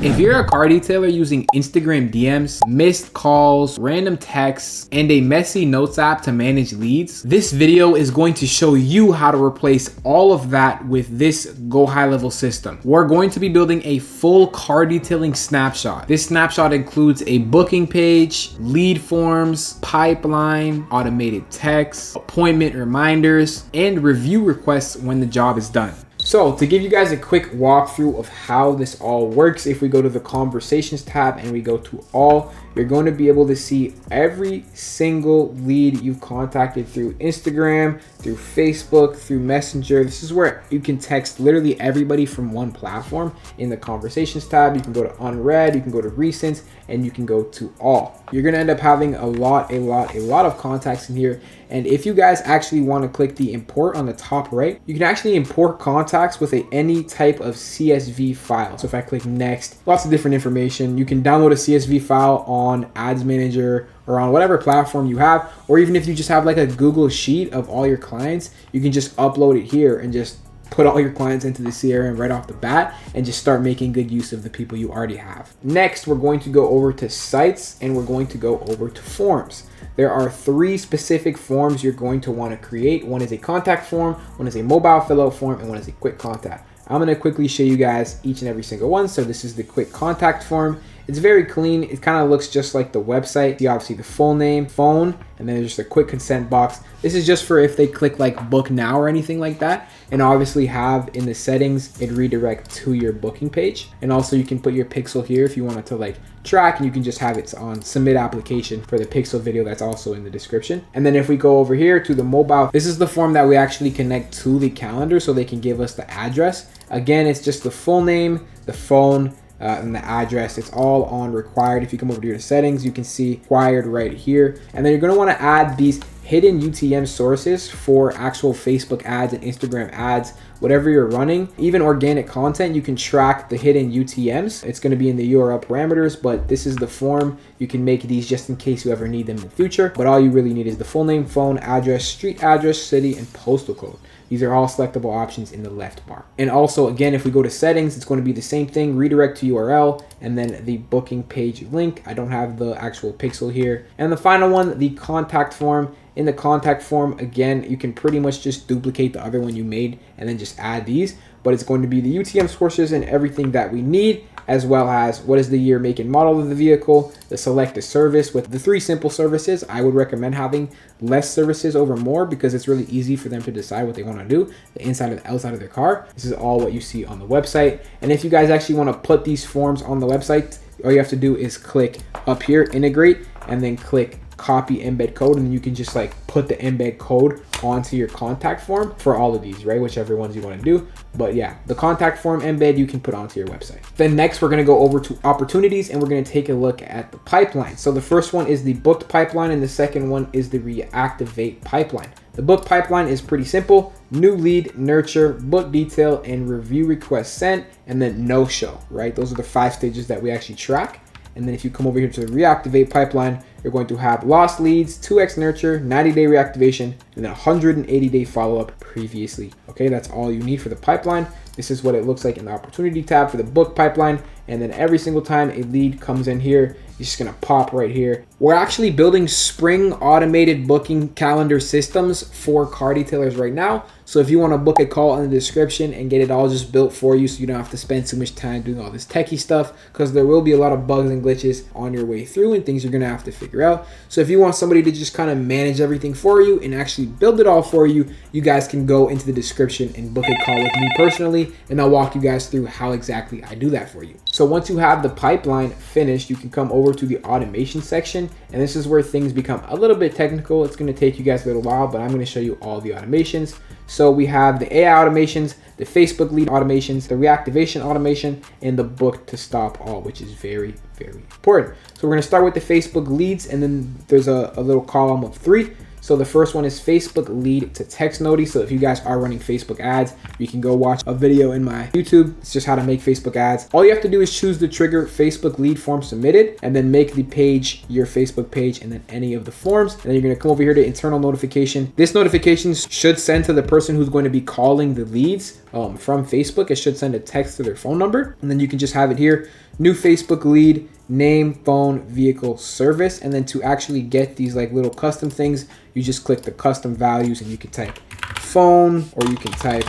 If you're a car detailer using Instagram DMs, missed calls, random texts, and a messy notes app to manage leads, this video is going to show you how to replace all of that with this GoHighLevel system. We're going to be building a full car detailing snapshot. This snapshot includes a booking page, lead forms, pipeline, automated texts, appointment reminders, and review requests when the job is done. So to give you guys a quick walkthrough of how this all works, if we go to the conversations tab and we go to all, you're going to be able to see every single lead you've contacted through Instagram, through Facebook, through Messenger. This is where you can text literally everybody from one platform. In the conversations tab, you can go to unread, you can go to recent, and you can go to all. You're gonna end up having a lot of contacts in here. And if you guys actually want to click the import on the top right, you can actually import contacts with any type of CSV file. So if I click next, lots of different information. You can download a CSV file on Ads Manager or on whatever platform you have, or even if you just have like a Google sheet of all your clients, you can just upload it here and just put all your clients into the CRM right off the bat and just start making good use of the people you already have. Next, we're going to go over to sites and we're going to go over to forms. There are 3 specific forms you're going to want to create. One is a contact form, one is a mobile fill out form, and one is a quick contact. I'm going to quickly show you guys each and every single one. So this is the quick contact form. It's very clean. It kind of looks just like the website. You obviously the full name, phone, and then there's just a quick consent box. This is just for if they click like book now or anything like that, and obviously have in the settings, it redirect to your booking page. And also you can put your pixel here if you wanted to like track, and you can just have it on submit application for the pixel video that's also in the description. And then if we go over here to the mobile, this is the form that we actually connect to the calendar so they can give us the address. Again, it's just the full name, the phone, and the address. It's all on required. If you come over to your settings, you can see required right here. And then you're going to want to add these hidden UTM sources for actual Facebook ads and Instagram ads, whatever you're running. Even organic content, you can track the hidden UTMs. It's going to be in the URL parameters, but this is the form. You can make these just in case you ever need them in the future. But all you really need is the full name, phone, address, street address, city, and postal code. These are all selectable options in the left bar. And also, again, if we go to settings, it's going to be the same thing, redirect to URL, and then the booking page link. I don't have the actual pixel here. And the final one, the contact form. In the contact form, again, you can pretty much just duplicate the other one you made and then just add these. But it's going to be the UTM sources and everything that we need, as well as what is the year, make, and model of the vehicle, the select a service. With the 3 simple services, I would recommend having less services over more because it's really easy for them to decide what they want to do, the inside and the outside of their car. This is all what you see on the website. And if you guys actually want to put these forms on the website, all you have to do is click up here, integrate, and then click copy embed code, and then you can just like put the embed code onto your contact form for all of these, right? Whichever ones you want to do. But yeah, the contact form embed you can put onto your website. Then next we're going to go over to opportunities and we're going to take a look at the pipeline. So the first one is the booked pipeline and the second one is the reactivate pipeline. The book pipeline is pretty simple. New lead, nurture, book detail, and review request sent, and then no show, right? Those are the 5 stages that we actually track. And then if you come over here to the reactivate pipeline, you're going to have lost leads, 2x nurture, 90-day reactivation, and then 180-day follow-up previously. Okay, that's all you need for the pipeline. This is what it looks like in the opportunity tab for the book pipeline. And then every single time a lead comes in here, it's just gonna pop right here. We're actually building spring automated booking calendar systems for car detailers right now. So if you want to book a call in the description and get it all just built for you so you don't have to spend too much time doing all this techie stuff, because there will be a lot of bugs and glitches on your way through and things you're going to have to figure out. So if you want somebody to just kind of manage everything for you and actually build it all for you, you guys can go into the description and book a call with me personally, and I'll walk you guys through how exactly I do that for you. So once you have the pipeline finished, you can come over to the automation section, and this is where things become a little bit technical. It's going to take you guys a little while, but I'm going to show you all the automations. So we have the AI automations, the Facebook lead automations, the reactivation automation, and the book to stop all, which is very, very important. So we're going to start with the Facebook leads, and then there's a little column of 3. So the first one is Facebook lead to text noti. So if you guys are running Facebook ads, you can go watch a video in my YouTube. It's just how to make Facebook ads. All you have to do is choose the trigger Facebook lead form submitted, and then make the page your Facebook page, and then any of the forms. And then you're going to come over here to internal notification. This notification should send to the person who's going to be calling the leads from Facebook, it should send a text to their phone number. And then you can just have it here, new Facebook lead, name, phone, vehicle, service. And then to actually get these like little custom things, you just click the custom values and you can type phone, or you can type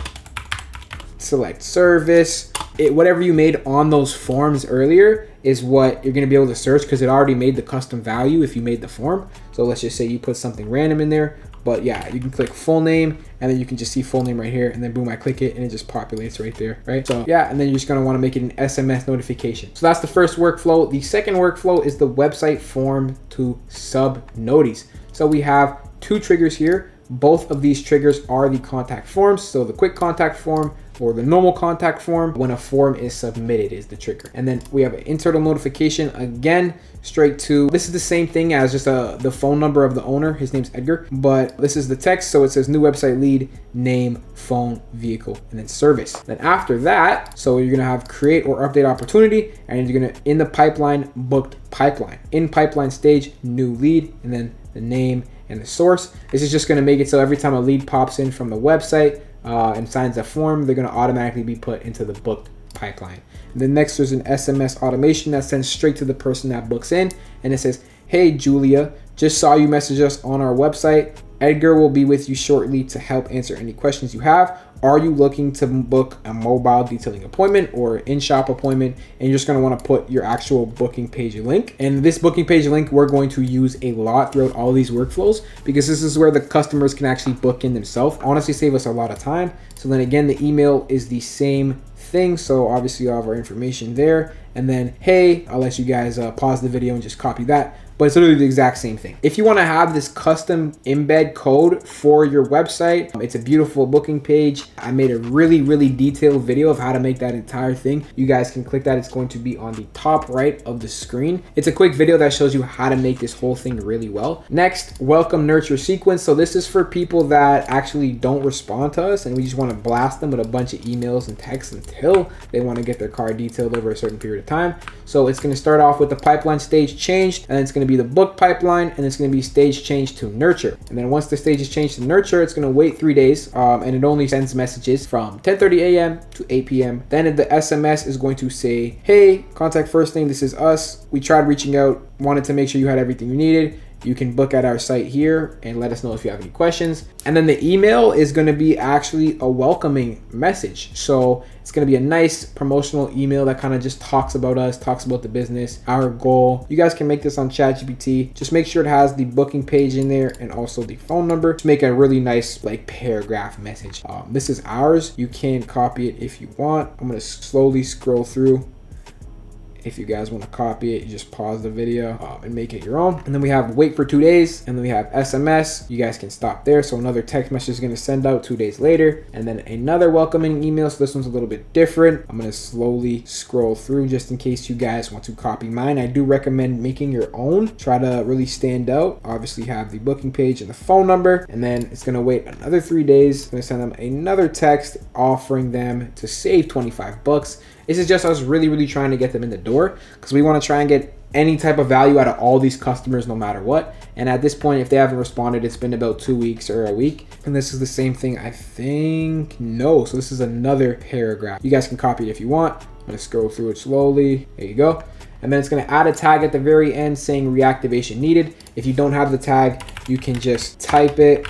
select service. Whatever you made on those forms earlier is what you're going to be able to search, because it already made the custom value if you made the form. So let's just say you put something random in there, but yeah, you can click full name and then you can just see full name right here, and then boom, I click it and it just populates right there, right? So yeah, and then you're just going to want to make it an SMS notification. So that's the first workflow. The second workflow is the website form to sub notice. So we have two triggers here. Both of these triggers are the contact forms. So the quick contact form or the normal contact form when a form is submitted is the trigger. And then we have an internal notification, again, straight to, this is the same thing as just the phone number of the owner. His name's Edgar, but this is the text. So it says new website lead, name, phone, vehicle, and then service. Then after that, so you're gonna have create or update opportunity, and you're gonna, in the pipeline, booked pipeline. In pipeline stage, new lead, and then the name and the source. This is just gonna make it so every time a lead pops in from the website and signs a form, they're gonna automatically be put into the booked pipeline. And then next, there's an SMS automation that sends straight to the person that books in, and it says, hey Julia, just saw you message us on our website. Edgar will be with you shortly to help answer any questions you have. Are you looking to book a mobile detailing appointment or in-shop appointment? And you're just gonna wanna put your actual booking page link. And this booking page link, we're going to use a lot throughout all these workflows, because this is where the customers can actually book in themselves. Honestly, save us a lot of time. So then again, the email is the same thing. So obviously you have our information there. And then, hey, I'll let you guys pause the video and just copy that. But it's literally the exact same thing. If you wanna have this custom embed code for your website, it's a beautiful booking page. I made a really, really detailed video of how to make that entire thing. You guys can click that. It's going to be on the top right of the screen. It's a quick video that shows you how to make this whole thing really well. Next, welcome nurture sequence. So this is for people that actually don't respond to us, and we just wanna blast them with a bunch of emails and texts until they wanna get their car detailed over a certain period of time. So it's gonna start off with the pipeline stage changed, and then it's gonna be the book pipeline, and it's going to be stage change to nurture. And then once the stage is changed to nurture, it's going to wait 3 days, and it only sends messages from 10:30 a.m. to 8 p.m. Then the SMS is going to say, hey, contact first name, this is us. We tried reaching out, wanted to make sure you had everything you needed. You can book at our site here and let us know if you have any questions. And then the email is going to be actually a welcoming message. So it's going to be a nice promotional email that kind of just talks about us, talks about the business, our goal. You guys can make this on ChatGPT. Just make sure it has the booking page in there and also the phone number to make a really nice like paragraph message. This is ours. You can copy it if you want. I'm going to slowly scroll through. If you guys want to copy it, you just pause the video and make it your own. And then we have wait for 2 days, and then we have SMS. You guys can stop there. So another text message is going to send out 2 days later, and then another welcoming email. So this one's a little bit different. I'm going to slowly scroll through just in case you guys want to copy mine. I do recommend making your own. Try to really stand out. Obviously have the booking page and the phone number, and then it's going to wait another 3 days. I'm going to send them another text offering them to save 25 bucks. This is just us really trying to get them in the door, because we want to try and get any type of value out of all these customers no matter what. And at this point, if they haven't responded, it's been about 2 weeks or a week. And this is the same thing, I think. No, so this is another paragraph. You guys can copy it if you want. I'm going to scroll through it slowly. There you go. And then it's going to add a tag at the very end saying reactivation needed. If you don't have the tag, you can just type it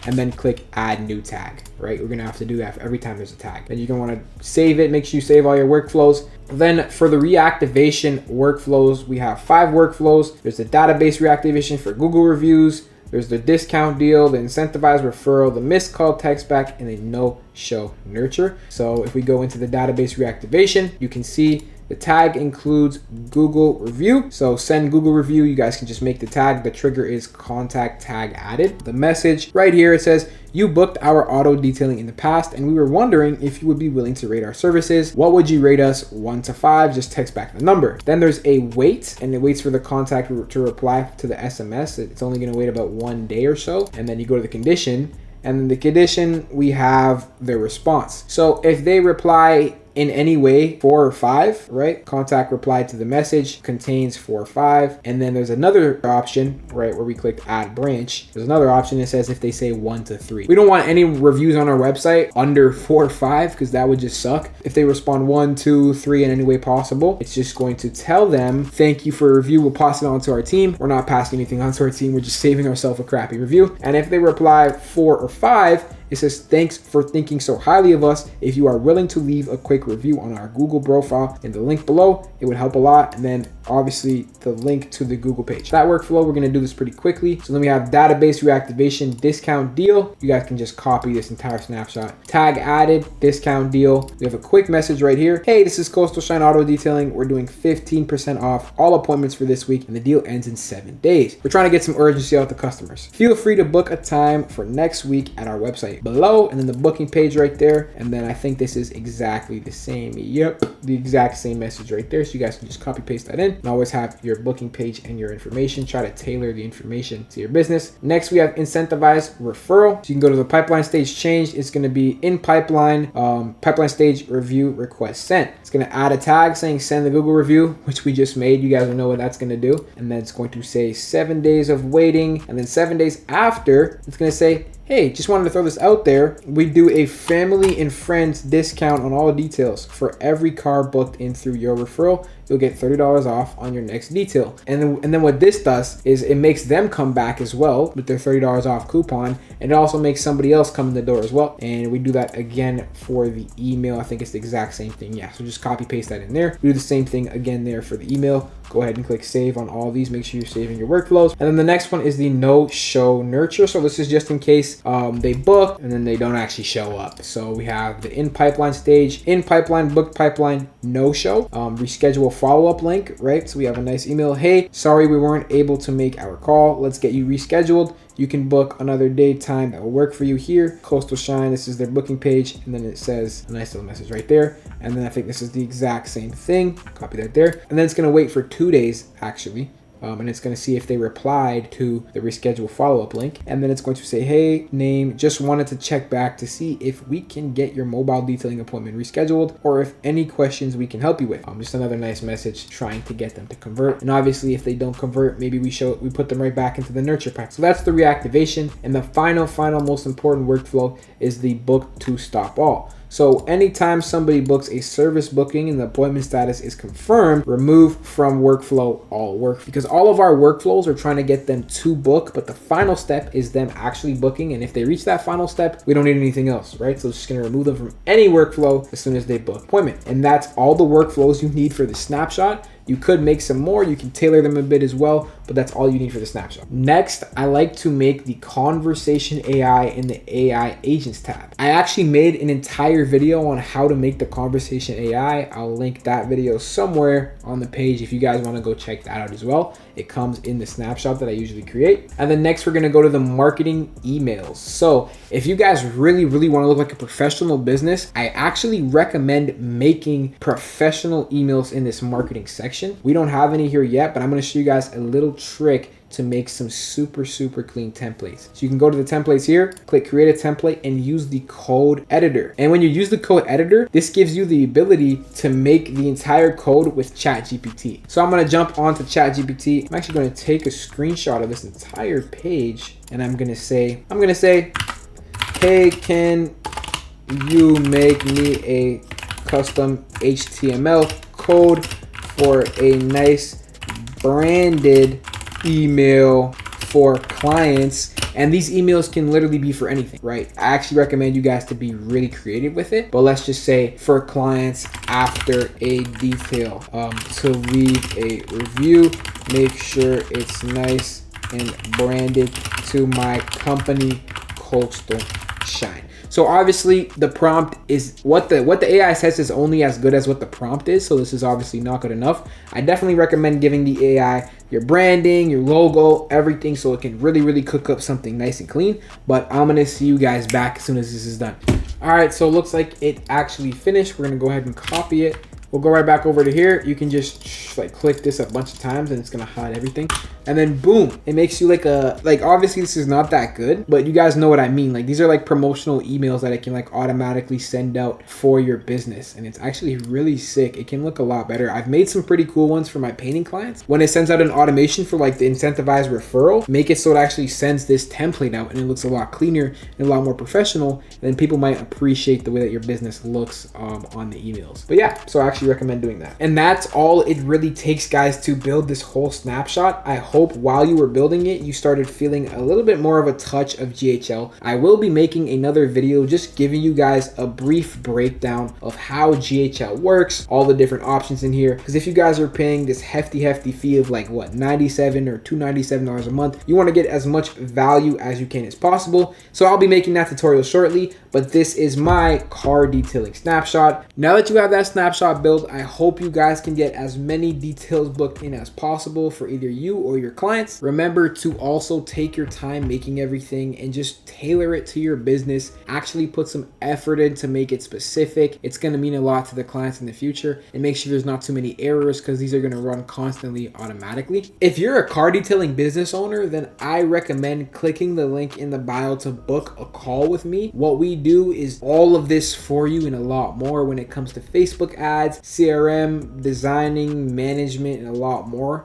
and then click add new tag, right? We're gonna have to do that for every time there's a tag. Then you're gonna wanna save it, make sure you save all your workflows. Then for the reactivation workflows, we have 5 workflows. There's the database reactivation for Google reviews, there's the discount deal, the incentivized referral, the missed call text back, and the no-show nurture. So if we go into the database reactivation, you can see the tag includes Google review. So send Google review, you guys can just make the tag. The trigger is contact tag added. The message right here, it says, you booked our auto detailing in the past and we were wondering if you would be willing to rate our services. What would you rate us 1 to 5? Just text back the number. Then there's a wait, and it waits for the contact to reply to the SMS. It's only gonna wait about 1 day or so. And then you go to the condition, and in the condition, we have their response. So if they reply in any way 4 or 5, right? Contact replied to the message contains 4 or 5. And then there's another option, right, where we click add branch. There's another option that says if they say 1 to 3. We don't want any reviews on our website under 4 or 5 because that would just suck. If they respond 1, 2, 3 in any way possible, it's just going to tell them, thank you for a review. We'll pass it on to our team. We're not passing anything on to our team. We're just saving ourselves a crappy review. And if they reply 4 or 5, it says, thanks for thinking so highly of us. If you are willing to leave a quick review on our Google profile in the link below, it would help a lot. And then obviously the link to the Google page. That workflow, we're going to do this pretty quickly. So then we have database reactivation discount deal. You guys can just copy this entire snapshot. Tag added, discount deal. We have a quick message right here. Hey, this is Coastal Shine Auto Detailing. We're doing 15% off all appointments for this week, and the deal ends in 7 days. We're trying to get some urgency out to customers. Feel free to book a time for next week at our website below, and then the booking page right there. And then I think this is exactly the same. Yep, the exact same message right there. So you guys can just copy paste that in and always have your booking page and your information. Try to tailor the information to your business. Next, we have incentivized referral. So you can go to the pipeline stage change. It's going to be in pipeline, pipeline stage review request sent. It's going to add a tag saying send the Google review, which we just made. You guys will know what that's going to do. And then it's going to say 7 days of waiting. And then 7 days after, it's going to say, hey, just wanted to throw this out there. We do a family and friends discount on all the details. For every car booked in through your referral, you'll get $30 off on your next detail. And then what this does is it makes them come back as well with their $30 off coupon. And it also makes somebody else come in the door as well. And we do that again for the email. I think it's the exact same thing. Yeah, so just copy paste that in there. We do the same thing again there for the email. Go ahead and click save on all of these. Make sure you're saving your workflows. And then the next one is the no show nurture. So this is just in case they book and then they don't actually show up. So we have the in pipeline stage, in pipeline, booked pipeline, no show, reschedule follow-up link, right? So we have a nice email. Hey, sorry we weren't able to make our call. Let's get you rescheduled. You can book another day time that will work for you here. Coastal Shine, this is their booking page. And then it says a nice little message right there. And then I think this is the exact same thing. Copy that there. And then it's going to wait for 2 days actually. And it's going to see if they replied to the reschedule follow-up link. And then it's going to say, hey, name, just wanted to check back to see if we can get your mobile detailing appointment rescheduled or if any questions we can help you with. Just another nice message trying to get them to convert. And obviously if they don't convert, maybe we put them right back into the nurture pack. So that's the reactivation. And the final most important workflow is the book to stop all. So anytime somebody books a service booking and the appointment status is confirmed, remove from workflow all work, because all of our workflows are trying to get them to book, but the final step is them actually booking. And if they reach that final step, we don't need anything else, right? So it's just going to remove them from any workflow as soon as they book appointment. And that's all the workflows you need for the snapshot. You could make some more, you can tailor them a bit as well, but that's all you need for the snapshot. Next, I like to make the conversation AI in the AI agents tab. I actually made an entire video on how to make the conversation AI. I'll link that video somewhere on the page if you guys want to go check that out as well. It comes in the snapshot that I usually create. And then next we're going to go to the marketing emails. So if you guys really want to look like a professional business, I actually recommend making professional emails in this marketing section. We don't have any here yet, but I'm going to show you guys a little trick to make some super clean templates. So you can go to the templates here, click create a template and use the code editor. And when you use the code editor, this gives you the ability to make the entire code with ChatGPT. So I'm going to jump onto ChatGPT. I'm actually going to take a screenshot of this entire page and I'm going to say, hey, can you make me a custom HTML code for a nice branded email for clients? And these emails can literally be for anything, right? I actually recommend you guys to be really creative with it, but let's just say for clients after a detail, to leave a review, make sure it's nice and branded to my company, Coastal Shine. So obviously the prompt is what the AI says is only as good as what the prompt is. So this is obviously not good enough. I definitely recommend giving the AI your branding, your logo, everything, so it can really cook up something nice and clean. But I'm gonna see you guys back as soon as this is done. All right, so it looks like it actually finished. We're gonna go ahead and copy it We'll go right back over to here. You can just like click this a bunch of times and it's gonna hide everything. And then boom, it makes you like obviously this is not that good, but you guys know what I mean. Like these are like promotional emails that it can like automatically send out for your business. And it's actually really sick. It can look a lot better. I've made some pretty cool ones for my painting clients. When it sends out an automation for like the incentivized referral, make it so it actually sends this template out and it looks a lot cleaner and a lot more professional. And then people might appreciate the way that your business looks on the emails. But yeah, so I actually recommend doing that. And that's all it really takes, guys, to build this whole snapshot. I hope while you were building it, you started feeling a little bit more of a touch of GHL. I will be making another video just giving you guys a brief breakdown of how GHL works, all the different options in here. Because if you guys are paying this hefty fee of like what, $97 or $297 a month, you want to get as much value as you can as possible. So I'll be making that tutorial shortly, but this is my car detailing snapshot. Now that you have that snapshot built, I hope you guys can get as many details booked in as possible for either you or your clients. Remember to also take your time making everything and just tailor it to your business. Actually put some effort in to make it specific. It's going to mean a lot to the clients in the future, and make sure there's not too many errors because these are going to run constantly automatically. If you're a car detailing business owner, then I recommend clicking the link in the bio to book a call with me. What we do is all of this for you and a lot more when it comes to Facebook ads, CRM, designing, management, and a lot more.